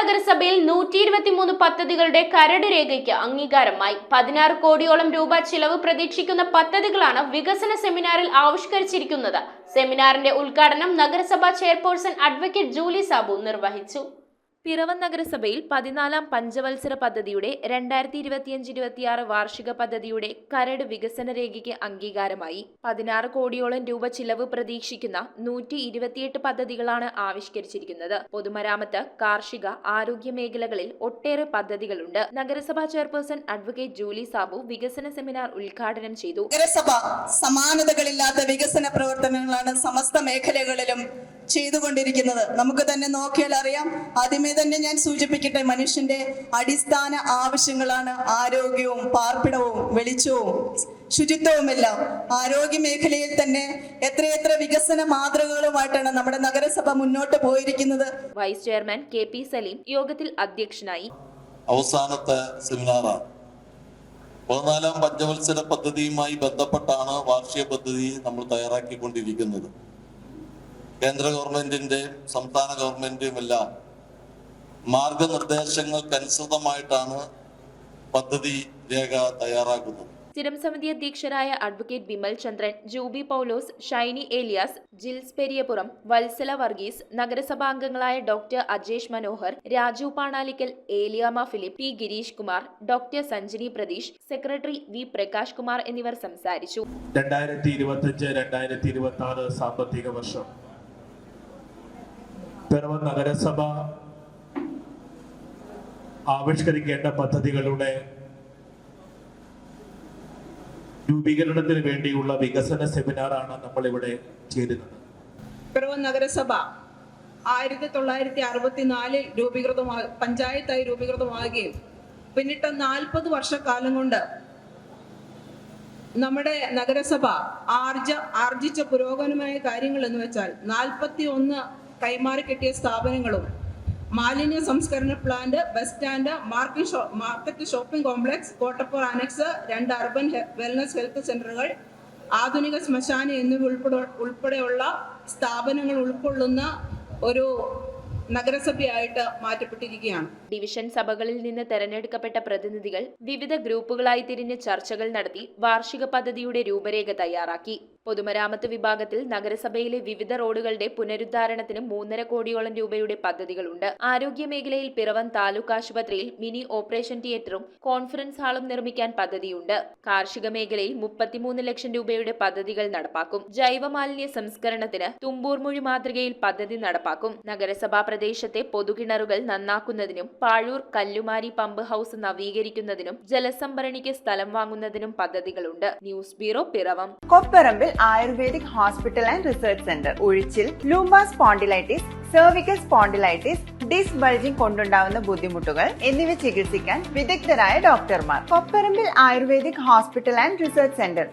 നഗരസഭയിൽ 123 പദ്ധതികളുടെ കരട് രേഖയ്ക്ക് അംഗീകാരമായി. 16 കോടിയോളം രൂപ ചിലവ് പ്രതീക്ഷിക്കുന്ന പദ്ധതികളാണ് വികസന സെമിനാറിൽ ആവിഷ്കരിച്ചിരിക്കുന്നത്. സെമിനാറിന്റെ ഉദ്ഘാടനം നഗരസഭാ ചെയർപേഴ്സൺ അഡ്വക്കേറ്റ് ജൂലി സാബു നിർവഹിച്ചു. പിറവം നഗരസഭയിൽ 14-ാം പഞ്ചവത്സര പദ്ധതിയുടെ 2025-26 വാർഷിക പദ്ധതിയുടെ കരട് വികസന രേഖയ്ക്ക് അംഗീകാരമായി. 16 കോടിയോളം രൂപ ചിലവ് പ്രതീക്ഷിക്കുന്ന 128 പദ്ധതികളാണ് ആവിഷ്കരിച്ചിരിക്കുന്നത്. പൊതുമരാമത്ത്, കാർഷിക, ആരോഗ്യ മേഖലകളിൽ ഒട്ടേറെ പദ്ധതികളുണ്ട്. നഗരസഭാ ചെയർപേഴ്സൺ അഡ്വക്കേറ്റ് ജൂലി സാബു വികസന സെമിനാർ ഉദ്ഘാടനം ചെയ്തു. നഗരസഭ സമാനതകളില്ലാത്ത വികസന പ്രവർത്തനങ്ങളാണ് സമസ്ത മേഖലകളിലും ചെയ്തുകൊണ്ടിരിക്കുന്നത്. നമുക്ക് തന്നെ നോക്കിയാൽ അറിയാം. ആദ്യമേ തന്നെ ഞാൻ സൂചിപ്പിക്കട്ടെ, മനുഷ്യന്റെ അടിസ്ഥാന ആവശ്യങ്ങളാണ് ആരോഗ്യവും പാർപ്പിടവും വെളിച്ചവും ശുചിത്വവുമെല്ലാം. ആരോഗ്യ മേഖലയിൽ തന്നെ എത്രയെത്ര വികസന മാതൃകകളുമായിട്ടാണ് നമ്മുടെ നഗരസഭ മുന്നോട്ട് പോയിരിക്കുന്നത്. വൈസ് ചെയർമാൻ KP സലീം യോഗത്തിൽ അധ്യക്ഷനായി. അവസാനത്തെ സെമിനാറാണ്. 14-ാം പഞ്ചവത്സര പദ്ധതിയുമായി ബന്ധപ്പെട്ടാണ് വാർഷിക പദ്ധതി നമ്മൾ തയ്യാറാക്കിക്കൊണ്ടിരിക്കുന്നത്. കേന്ദ്ര ഗവൺമെന്റിന്റെ സംസ്ഥാന ഗവൺമെന്റുമെല്ലാം മാർഗനിർദ്ദേശങ്ങൾക്കനുസൃതമായിട്ടാണ് പദ്ധതി രേഖ തയ്യാറാക്കുന്നത്. സ്ഥിരം സമിതി അധ്യക്ഷരായ അഡ്വക്കേറ്റ് ബിമൽ ചന്ദ്രൻ, ജൂബി പൗലോസ്, ഷൈനി ഏലിയാസ്, ജിൽസ് പെരിയപുറം, വത്സല വർഗീസ്, നഗരസഭാംഗങ്ങളായ doctor Ajesh Manohar, Raju Panalickal, Eliyamma Philip, P Girish Kumar, doctor Sanjini Pratheesh, secretary V Prakash Kumar എന്നിവർ സംസാരിച്ചു. 2025-2026 സാമ്പത്തിക വർഷം പിറവം നഗരസഭ ആവിഷ്കരിക്കേണ്ട പദ്ധതികളുടെ രൂപീകരണത്തിന് വേണ്ടിയുള്ള വികസന സെമിനാറാണ് നമ്മൾ ഇവിടെ ചേരുന്നത്. പിറവം നഗരസഭ 1964 പഞ്ചായത്തായി രൂപീകൃതമാകുകയും പിന്നിട്ട് 40 വർഷക്കാലം കൊണ്ട് നമ്മുടെ നഗരസഭ ആർജിച്ച പുരോഗമനമായ കാര്യങ്ങൾ എന്ന് വെച്ചാൽ 41 കൈമാറി കിട്ടിയ സ്ഥാപനങ്ങളും, മാലിന്യ സംസ്കരണ plant, bus stand, market shopping complex, Kottappura annex, 2 urban wellness health സെന്ററുകൾ, ആധുനിക ശ്മശാനം എന്നിവ ഉൾപ്പെടെയുള്ള സ്ഥാപനങ്ങൾ ഉൾക്കൊള്ളുന്ന ഒരു നഗരസഭയായിട്ട് മാറ്റപ്പെട്ടിരിക്കുകയാണ്. ഡിവിഷൻ സഭകളിൽ നിന്ന് തെരഞ്ഞെടുക്കപ്പെട്ട പ്രതിനിധികൾ വിവിധ ഗ്രൂപ്പുകളായി തിരിഞ്ഞ് ചർച്ചകൾ നടത്തി വാർഷിക പദ്ധതിയുടെ രൂപരേഖ തയ്യാറാക്കി. പൊതുമരാമത്ത് വിഭാഗത്തിൽ നഗരസഭയിലെ വിവിധ റോഡുകളുടെ പുനരുദ്ധാരണത്തിന് 3.5 കോടിയോളം രൂപയുടെ പദ്ധതികളുണ്ട്. ആരോഗ്യ മേഖലയിൽ പിറവം താലൂക്ക് ആശുപത്രിയിൽ മിനി ഓപ്പറേഷൻ തിയേറ്ററും കോൺഫറൻസ് ഹാളും നിർമ്മിക്കാൻ പദ്ധതിയുണ്ട്. കാർഷിക മേഖലയിൽ 33 ലക്ഷം രൂപയുടെ പദ്ധതികൾ നടപ്പാക്കും. ജൈവമാലിന്യ സംസ്കരണത്തിന് തുമ്പൂർമൊഴി മാതൃകയിൽ പദ്ധതി നടപ്പാക്കും. നഗരസഭാ പ്രദേശത്തെ പൊതുകിണറുകൾ നന്നാക്കുന്നതിനും പാഴൂർ കല്ലുമാരി പമ്പ് ഹൌസ് നവീകരിക്കുന്നതിനും ജലസംഭരണിക്ക് സ്ഥലം വാങ്ങുന്നതിനും പദ്ധതികളുണ്ട്. News bureau, Piravom. Kopparambil ayurvedic hospital and research centre. ഉഴിച്ചിൽ, lumbar spondylitis, cervical spondylitis, disc bulging കൊണ്ടുണ്ടാവുന്ന ബുദ്ധിമുട്ടുകൾ എന്നിവ ചികിത്സിക്കാൻ വിദഗ്ധരായ ഡോക്ടർമാർ. Kopparambil ayurvedic hospital and research centre.